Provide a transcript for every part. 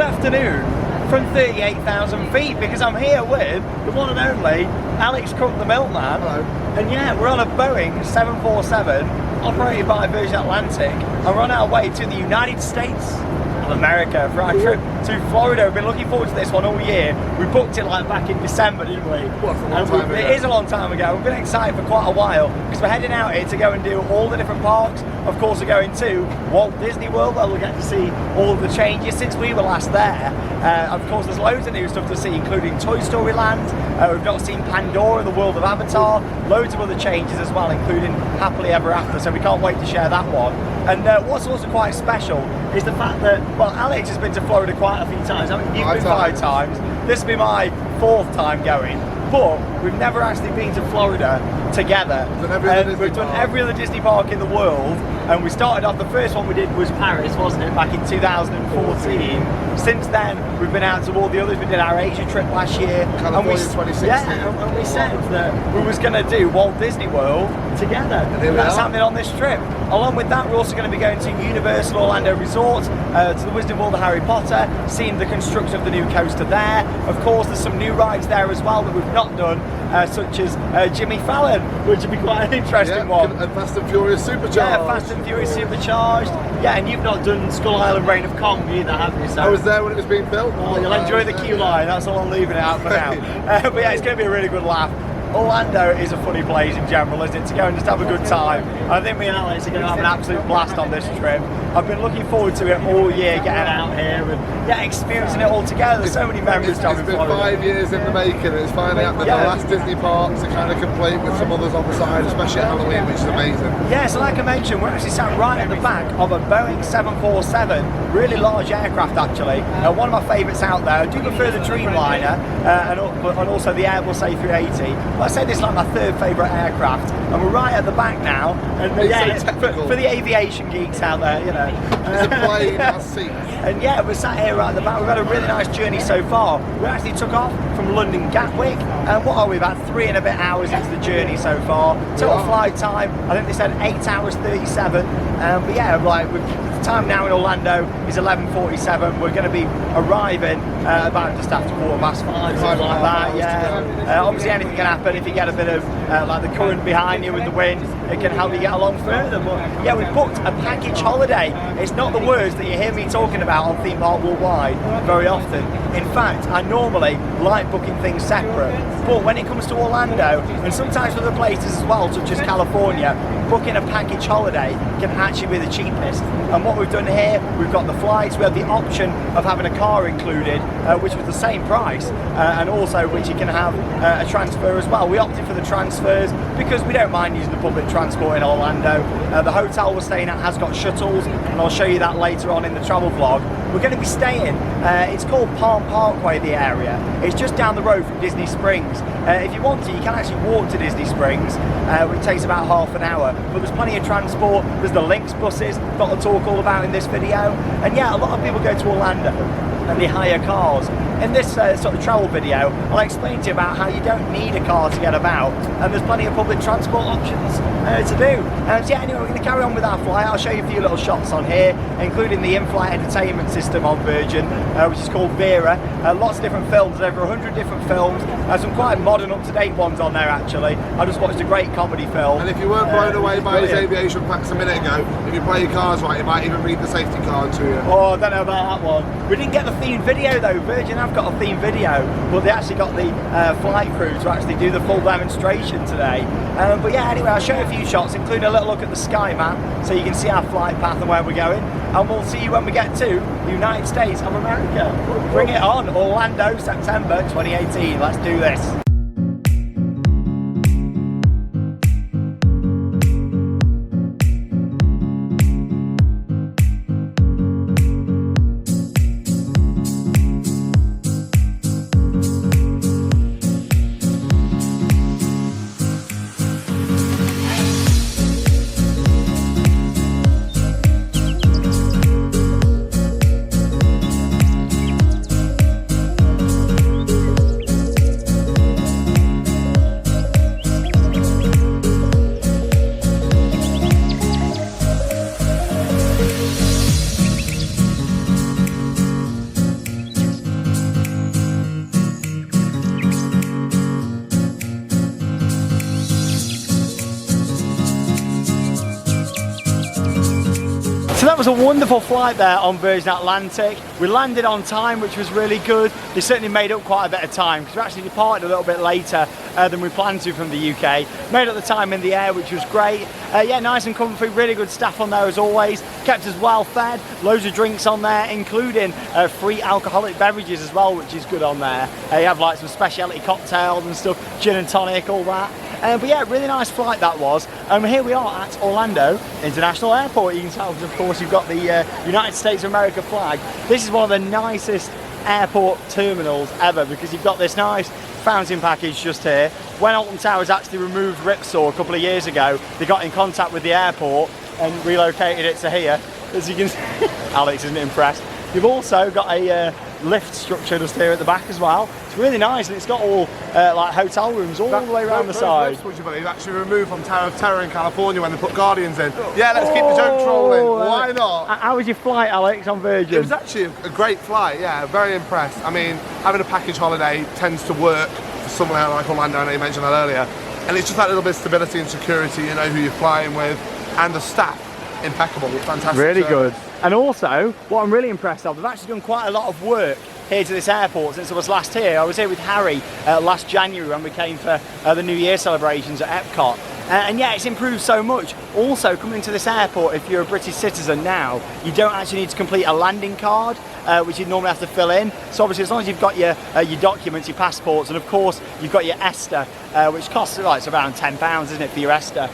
afternoon from 38,000 feet because I'm here with the one and only Alex Cook, the milkman. Hello. And yeah, we're on a Boeing 747 operated by Virgin Atlantic, and we're on our way to the United States of America for our trip to Florida. We've been looking forward to this one all year. We booked it like back in December, didn't we? What, a long time ago? It is a long time ago. We've been excited for quite a while because we're heading out here to go and do all the different parks. Of course, we're going to Walt Disney World, where we'll get to see all of the changes since we were last there. Of course, there's loads of new stuff to see, including Toy Story Land. We've not seen Pandora, the world of Avatar. Loads of other changes as well, including Happily Ever After, so we can't wait to share that one. And what's also quite special is the fact that, well, Alex has been to Florida quite a few times. I mean, you've been 5 times. This will be my 4th time going. But we've never actually been to Florida together. We've done every other Disney park in the world, and we started off, the first one we did was Paris, wasn't it, back in 2014. Since then, we've been out to all the others. We did our Asia trip last year. California 2016. Yeah, and we said that we was going to do Walt Disney World together. And that's happening on this trip. Along with that, we're also going to be going to Universal Orlando Resort, to the Wizarding World of Harry Potter, seeing the construction of the new coaster there. Of course, there's some new rides there as well that we've not done, such as Jimmy Fallon, which would be quite an interesting one. And Fast and Furious Supercharged. Yeah, Fast and Furious Supercharged. Yeah, and you've not done Skull Island Reign of Kong either, have you? So I was there when it was being built. Oh, you'll enjoy the queue line, that's all I'm leaving it out for now. But yeah, it's going to be a really good laugh. Orlando is a funny place in general, isn't it? To go and just have a good time. I think me and Alex are going to have an absolute blast on this trip. I've been looking forward to it all year, getting out here and experiencing it all together. There's so many memories. It's been 5 years in the making, and it's finally happened. The last Disney parks are kind of complete with some others on the side, especially at Halloween, which is amazing. Yeah, so like I mentioned, we're actually sat right at the back of a Boeing 747, really large aircraft actually. One of my favourites out there. I do prefer the Dreamliner and also the Airbus A380. But I say this is like my 3rd favourite aircraft, and we're right at the back now. And for the aviation geeks out there, you know. It's a plane has seats. And yeah, we're sat here right at the back. We've had a really nice journey so far. We actually took off from London Gatwick, and what are we, about 3 and a bit hours into the journey so far. Total flight time, I think they said 8 hours 37. But yeah, like the time now in Orlando is 11:47. We're going to be arriving about just after 5:15, something like that. Yeah. Obviously, anything can happen if you get a bit of like the current behind you with the wind. It can help you get along further. But yeah, we've booked a package holiday. It's not the words that you hear me talking about on Theme Park Worldwide very often. In fact, I normally like booking things separate. But when it comes to Orlando, and sometimes other places as well, such as California, booking a package holiday can actually be the cheapest. And what we've done here, we've got the flights, we have the option of having a car included, which was the same price, and also which you can have a transfer as well. We opted for the transfers because we don't mind using the public transport in Orlando. The hotel we're staying at has got shuttles, and I'll show you that later on in the travel vlog. We're going to be staying, it's called Palm Parkway, the area. It's just down the road from Disney Springs. If you want to, you can actually walk to Disney Springs, which takes about half an hour. But there's plenty of transport. There's the Lynx buses that I'll talk all about in this video. And yeah, a lot of people go to Orlando and they hire cars. In this sort of travel video, I'll explain to you about how you don't need a car to get about, and there's plenty of public transport options to do. So yeah, anyway, we're going to carry on with our flight. I'll show you a few little shots on here, including the in-flight entertainment system on Virgin, which is called Vera. Lots of different films, over 100 different films. Some quite modern, up-to-date ones on there actually. I just watched a great comedy film. And if you weren't blown away by his aviation facts a minute ago, if you play your cards right, you might even read the safety card to you. Oh, I don't know about that one. We didn't get the themed video though. Virgin have got a themed video, but they actually got the flight crew to actually do the full demonstration today. But yeah, anyway, I'll show you a few shots, including a little look at the sky map, so you can see our flight path and where we're going. And we'll see you when we get to the United States of America. Bring it on, Orlando, September 2018. Let's do this. that was a wonderful flight there on Virgin Atlantic. We landed on time, which was really good. They certainly made up quite a bit of time because we actually departed a little bit later than we planned to from the UK. Made up the time in the air, which was great. Yeah, nice and comfy, really good staff on there as always. Kept us well fed, loads of drinks on there, including free alcoholic beverages as well, which is good on there. You have like some specialty cocktails and stuff, gin and tonic, all that. But yeah, really nice flight that was. Here we are at Orlando International Airport. You can tell, of course, you've got the United States of America flag. This is one of the nicest airport terminals ever because you've got this nice fountain package just here. When Alton Towers actually removed Ripsaw a couple of years ago, they got in contact with the airport and relocated it to here. As you can see, Alex isn't impressed. You've also got a lift structure just here at the back as well. It's really nice, and it's got all like hotel rooms all the way around the side. Lifts, would you believe, actually removed from Tower of Terror in California when they put Guardians in. Yeah, let's keep the joke trolling. Why not? How was your flight, Alex, on Virgin? It was actually a great flight. Yeah, very impressed. I mean, having a package holiday tends to work for somewhere like Orlando. I know you mentioned that earlier, and it's just that little bit of stability and security. You know who you're flying with, and the staff impeccable, fantastic. Really good. And also, what I'm really impressed of, they've actually done quite a lot of work here to this airport since I was last here. I was here with Harry last January when we came for the New Year celebrations at Epcot. And yeah, it's improved so much. Also, coming to this airport, if you're a British citizen now, you don't actually need to complete a landing card, which you'd normally have to fill in. So obviously, as long as you've got your documents, your passports, and of course, you've got your ESTA, which costs like, it's around £10, isn't it, for your ESTA?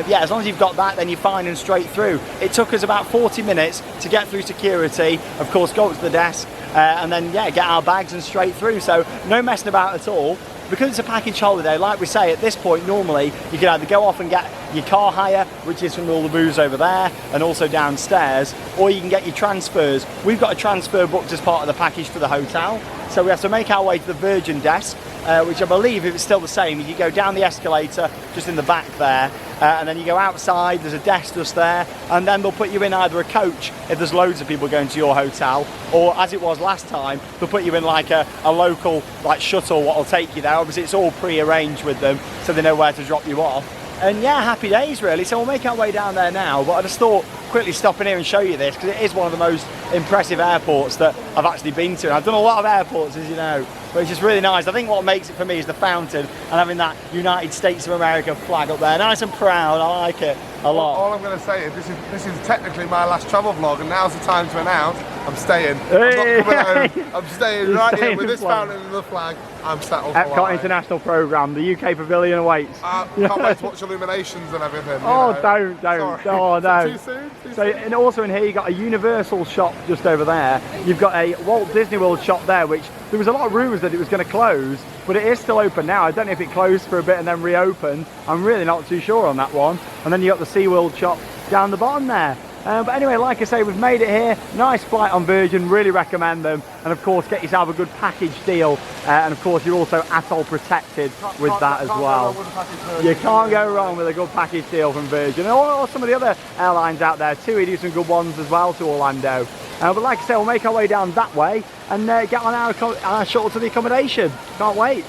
Yeah, as long as you've got that, then you're fine and straight through. It took us about 40 minutes to get through security, of course, go up to the desk, and then, yeah, get our bags and straight through. So no messing about at all. Because it's a package holiday, like we say, at this point, normally, you can either go off and get your car hire, which is from all the booths over there, and also downstairs, or you can get your transfers. We've got a transfer booked as part of the package for the hotel, so we have to make our way to the Virgin desk, which I believe, if it's still the same, you go down the escalator, just in the back there, and then you go outside, there's a desk just there, and then they'll put you in either a coach, if there's loads of people going to your hotel, or as it was last time, they'll put you in like a local like shuttle, what will take you there. Obviously it's all pre-arranged with them, so they know where to drop you off. And yeah, happy days really. So we'll make our way down there now, but I just thought quickly stop in here and show you this because it is one of the most impressive airports that I've actually been to. And I've done a lot of airports, as you know, but it's just really nice. I think what makes it for me is the fountain and having that United States of America flag up there. Nice and proud, I like it a lot. All I'm going to say is this is technically my last travel vlog, and now's the time to announce I'm staying. I'm not coming home. I'm staying right here with this fountain and the flag. I'm settled for Epcot International Programme, the UK Pavilion awaits. Can't wait to watch Illuminations and everything. Oh, you know. don't. Oh, no. Too soon? So, and also in here you've got a Universal shop just over there. You've got a Walt Disney World shop there, which there was a lot of rumours that it was going to close, but it is still open now. I don't know if it closed for a bit and then reopened. I'm really not too sure on that one. And then you've got the SeaWorld shop down the bottom there. But anyway, like I say, we've made it here. Nice flight on Virgin, really recommend them. And of course, get yourself a good package deal. And of course, you're also atoll protected with that as well. You can't go wrong with a good package deal from Virgin. Or some of the other airlines out there too. We do some good ones as well to Orlando. But like I say, we'll make our way down that way and get on our shuttle to the accommodation. Can't wait.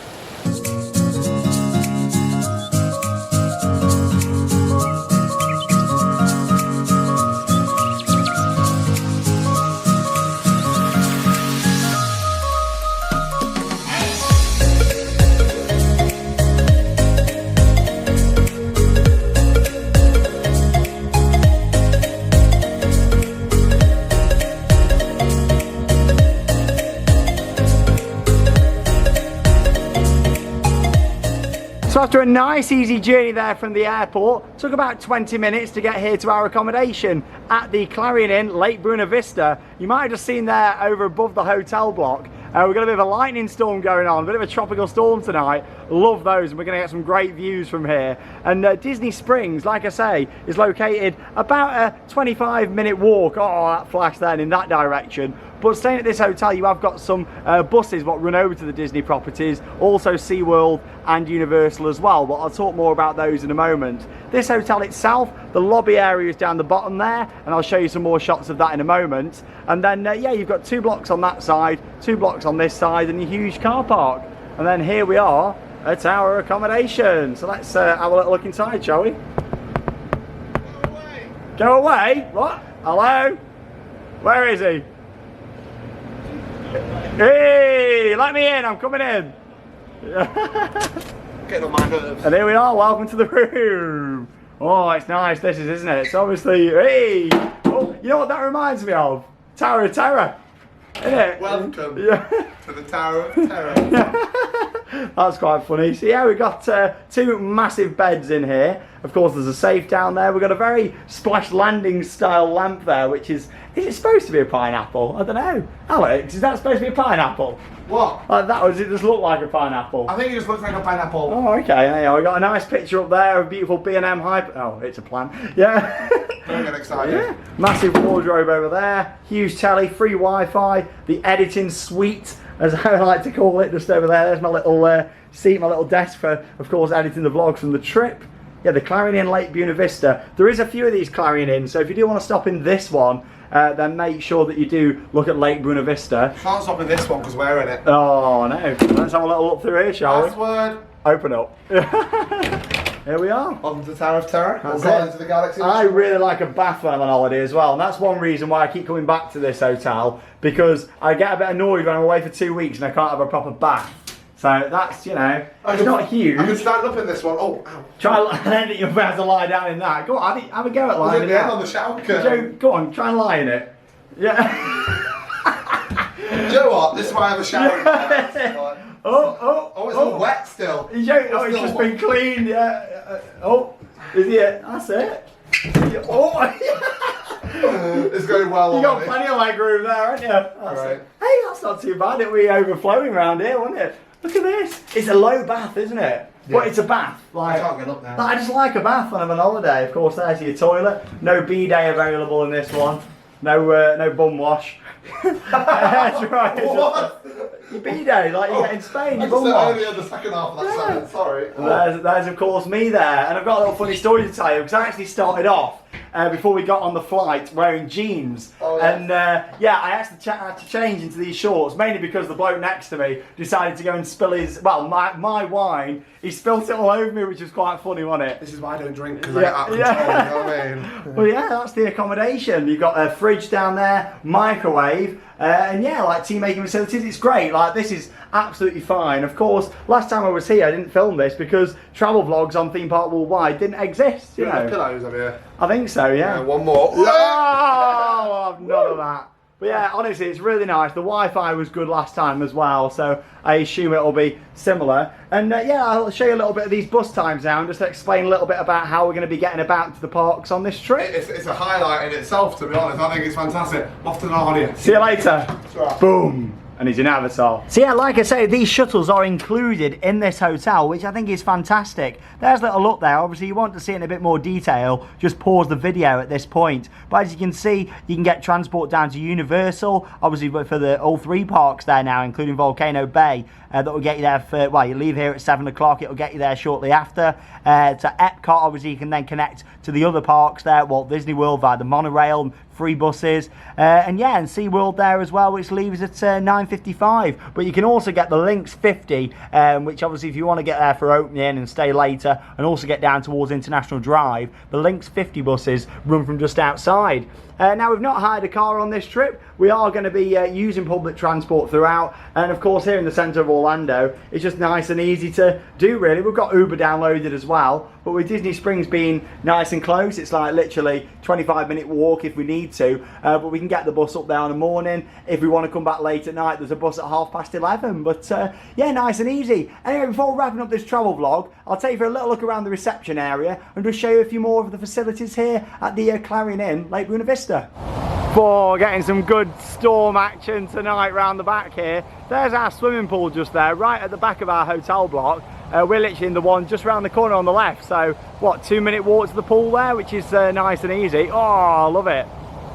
So after a nice easy journey there from the airport, took about 20 minutes to get here to our accommodation at the Clarion Inn, Lake Buena Vista. You might have just seen there over above the hotel block. We've got a bit of a lightning storm going on, a bit of a tropical storm tonight. Love those, and we're going to get some great views from here. And Disney Springs, like I say, is located about a 25-minute walk. Oh, that flash then in that direction. But staying at this hotel, you have got some buses what run over to the Disney properties, also SeaWorld and Universal as well, but I'll talk more about those in a moment. This hotel itself, the lobby area is down the bottom there, and I'll show you some more shots of that in a moment. And then, yeah, you've got 2 blocks on that side, 2 blocks on this side, and a huge car park. And then here we are at our accommodation. So let's have a little look inside, shall we? Go away! Go away? What? Hello? Where is he? Hey, let me in, I'm coming in. Getting on my nerves. And here we are, welcome to the room. Oh, it's nice, this is, isn't it? It's obviously, hey. Oh, you know what that reminds me of? Tower of Terror. Isn't it? Welcome to the Tower of Terror. That's quite funny. So yeah, we've got 2 massive beds in here. Of course, there's a safe down there. We've got a very splash landing style lamp there, which is it supposed to be a pineapple? I don't know. Alex, is that supposed to be a pineapple? What? Like that, or does it just look like a pineapple? I think it just looks like a pineapple. Oh, okay. There you go. We got a nice picture up there of a beautiful B&M hyper. Oh, it's a plant. Yeah. Don't get excited. Yeah. Massive wardrobe over there. Huge telly, free Wi-Fi. The editing suite, as I like to call it, just over there. There's my little seat, my little desk for, of course, editing the vlogs from the trip. Yeah, the Clarion Inn Lake Buena Vista. There is a few of these Clarion Inns, so if you do want to stop in this one, then make sure that you do look at Lake Buena Vista. Can't stop in this one because we're in it. Oh no, let's have a little look through here, shall we? Password. Open up. Here we are. On to the Tower of Terror. That's We're it. into the galaxy. I really like a bath when I'm on holiday as well, and that's one reason why I keep coming back to this hotel, because I get a bit annoyed when I'm away for 2 weeks and I can't have a proper bath. So that's, you know, it's not huge. I can stand up in this one. Oh, ow. Try, I don't think you'll be able to lie down in that. Go on, have a go at lying in that. On the shower Joe, curtain. go on, try and lie in it. Yeah. Do you know what? This is why I have a shower. Oh, It's all wet still. It's just been cleaned, yeah. Is it? That's it. It's going well. You got plenty of leg room there, haven't you? Right. Hey, that's not too bad. It'll be overflowing around here, won't it? Look at this. It's a low bath, isn't it? Yeah. But it's a bath. Like, I can't get up there. I just like a bath when I'm on holiday. Of course, there's your toilet. No bidet available in this one. No bum wash. That's right. What? Your bidet, like you get in Spain, your bum I wash. only heard the second half of that sentence, sorry. There's of course me there, and I've got a little funny story to tell you, because I actually started off before we got on the flight wearing jeans. Oh, yeah. And yeah, I had to change into these shorts, mainly because the bloke next to me decided to go and spill his, well, my wine. He spilt it all over me, which was quite funny, wasn't it? This is why I don't drink, because I get out of control, you know what I mean? Well, yeah, that's the accommodation. You've got a fridge down there, microwave, and yeah, like tea making facilities. It's great. Like, this is absolutely fine. Of course, last time I was here, I didn't film this because travel vlogs on Theme Park Worldwide didn't exist. You know, pillows over here. I think so. Yeah. One more. Oh, I've none of that. But yeah, honestly, it's really nice. The Wi-Fi was good last time as well, so I assume it'll be similar. And yeah, I'll show you a little bit of these bus times now and just explain a little bit about how we're going to be getting about to the parks on this trip. It's a highlight in itself, to be honest. I think it's fantastic. Off to the audience. See you later. Right. Boom. And he's in Avatar. So yeah, like I say, these shuttles are included in this hotel, which I think is fantastic. There's a little look there. Obviously, you want to see it in a bit more detail, just pause the video at this point. But as you can see, you can get transport down to Universal, obviously for all 3 parks there now, including Volcano Bay. That will get you there for, well, you leave here at 7 o'clock, it'll get you there shortly after. To Epcot, obviously, you can then connect to the other parks there, Walt Disney World via the monorail, free buses, and yeah, and SeaWorld there as well, which leaves at 9:55. But you can also get the Lynx 50, which obviously if you want to get there for opening and stay later, and also get down towards International Drive, the Lynx 50 buses run from just outside. Now, we've not hired a car on this trip. We are going to be using public transport throughout, and of course here in the centre of Orlando, it's just nice and easy to do, really. We've got Uber downloaded as well, but with Disney Springs being nice and close, it's like literally 25-minute walk if we need to, but we can get the bus up there in the morning. If we want to come back late at night, there's a bus at 11:30, but yeah, nice and easy. Anyway, before wrapping up this travel vlog, I'll take you for a little look around the reception area and just show you a few more of the facilities here at the Clarion Inn Lake Buena Vista. For getting some good storm action tonight round the back here. There's our swimming pool just there, right at the back of our hotel block. We're literally in the one just round the corner on the left, so what, 2-minute walk to the pool there, which is nice and easy. Oh, I love it.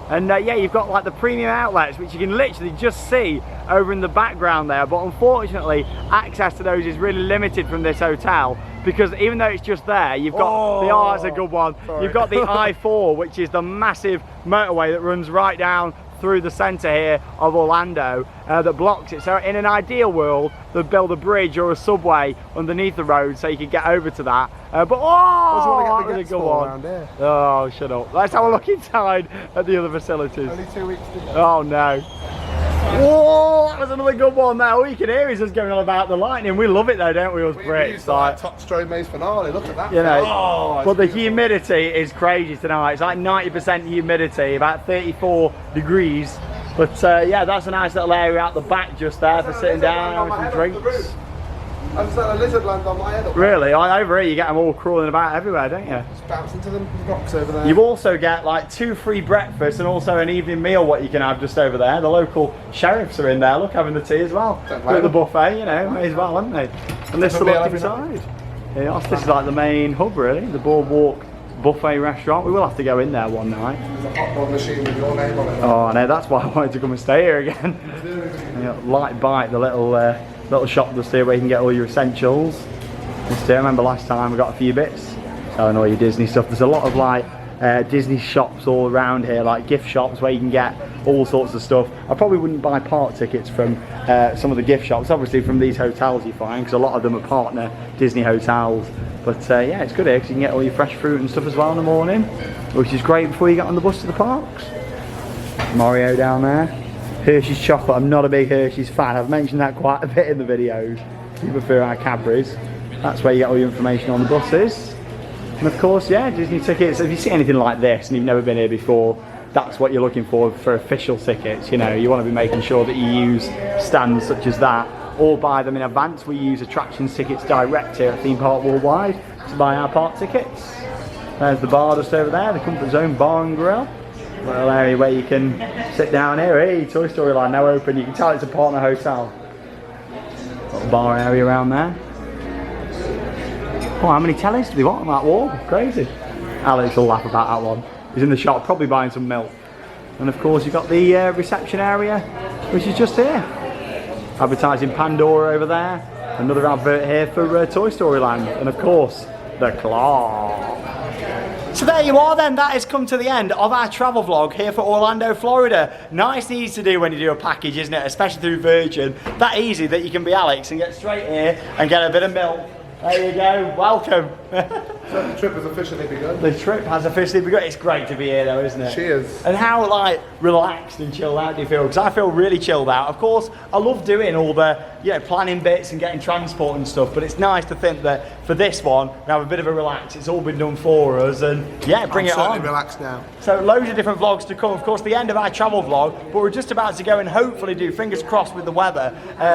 And yeah, you've got like the premium outlets, which you can literally just see over in the background there, but unfortunately access to those is really limited from this hotel, because even though it's just there, you've got that's a good one. Sorry. You've got the I-4, which is the massive motorway that runs right down through the centre here of Orlando that blocks it. So in an ideal world, they'd build a bridge or a subway underneath the road so you could get over to that. But oh, that's a good one. Oh, shut up. Let's have a look inside at the other facilities. Only 2 weeks to go. Oh no. Whoa, that was another good one there. All you can hear is us going on about the lightning. We love it though, don't we, us Brits? Like top Stromae's finale, look at that. You know, but the humidity is crazy tonight. It's like 90% humidity, about 34 degrees. But yeah, that's a nice little area out the back just there for sitting down, having some drinks. I just had a lizard land on my head. Really? Over here you get them all crawling about everywhere, don't you? Just bounce into the rocks over there. You also get like 2 free breakfasts and also an evening meal what you can have just over there. The local sheriffs are in there, look, having the tea as well. At the buffet, you know, may as well, haven't they? And this is look inside. Yeah, this is like the main hub really, the Boardwalk buffet restaurant. We will have to go in there one night. There's a hot dog machine with your name on it. Oh no, that's why I wanted to come and stay here again. Yeah, Light Bite, the little shop just here where you can get all your essentials. Just here, I remember last time I got a few bits selling all your Disney stuff. There's a lot of like Disney shops all around here, like gift shops where you can get all sorts of stuff. I probably wouldn't buy park tickets from some of the gift shops, obviously from these hotels you find, because a lot of them are partner Disney hotels. But yeah, it's good here because you can get all your fresh fruit and stuff as well in the morning, which is great before you get on the bus to the parks. Mario down there. Hershey's chocolate, I'm not a big Hershey's fan. I've mentioned that quite a bit in the videos. You prefer our Cadbury's. That's where you get all your information on the buses. And of course, yeah, Disney tickets. If you see anything like this and you've never been here before, that's what you're looking for official tickets. You know, you want to be making sure that you use stands such as that or buy them in advance. We use attractions tickets direct here at Theme Park Worldwide to buy our park tickets. There's the bar just over there, the Comfort Zone Bar and Grill. Little area where you can sit down here. Hey, Toy Story Land now open. You can tell it's a partner hotel. Little bar area around there. Oh, how many tellies do they want on that wall? Crazy. Alex will laugh about that one. He's in the shop, probably buying some milk. And of course, you've got the reception area, which is just here. Advertising Pandora over there. Another advert here for Toy Story Land. And of course, the claw. So there you are then, that has come to the end of our travel vlog here for Orlando, Florida. Nice and easy to do when you do a package, isn't it? Especially through Virgin. That easy that you can be Alex and get straight here and get a bit of milk. There you go, welcome. So the trip has officially begun. The trip has officially begun. It's great to be here though, isn't it? Cheers. And how like relaxed and chilled out do you feel? Because I feel really chilled out. Of course, I love doing all the planning bits and getting transport and stuff, but it's nice to think that for this one, we have a bit of a relax. It's all been done for us and yeah, bring it on. I'm certainly relaxed now. So loads of different vlogs to come. Of course, the end of our travel vlog, but we're just about to go and hopefully do, fingers crossed with the weather,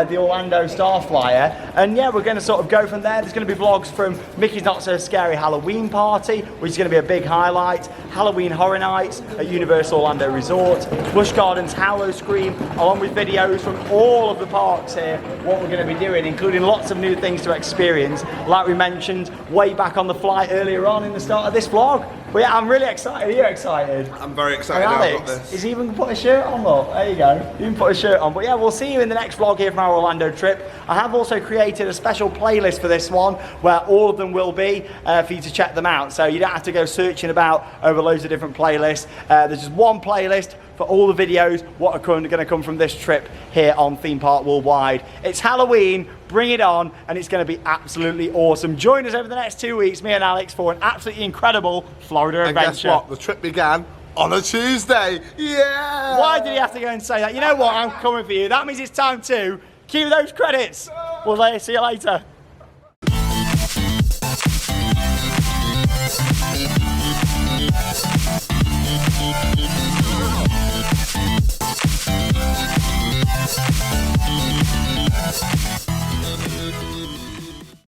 the Orlando Star Flyer. And yeah, we're going to sort of go from there. There's going to be vlogs from Mickey's Not So Scary Halloween Party, which is going to be a big highlight, Halloween Horror Nights at Universal Orlando Resort, Busch Gardens Hallow Scream, along with videos from all of the parks here, what we're going to be doing, including lots of new things to experience, like we mentioned way back on the flight earlier on in the start of this vlog. But yeah, I'm really excited. Are you excited? I'm very excited. And now Alex, I've got this. he's even put a shirt on, look. There you go. You can put a shirt on. But yeah, we'll see you in the next vlog here from our Orlando trip. I have also created a special playlist for this one where all of them will be for you to check them out. So you don't have to go searching about over loads of different playlists. There's just one playlist for all the videos what are going to come from this trip here on Theme Park Worldwide. It's Halloween, bring it on, and it's going to be absolutely awesome. Join us over the next 2 weeks, me and Alex, for an absolutely incredible Florida adventure. And guess what? The trip began on a Tuesday. Yeah! Why did he have to go and say that? You know what? I'm coming for you. That means it's time to cue those credits. We'll see you later.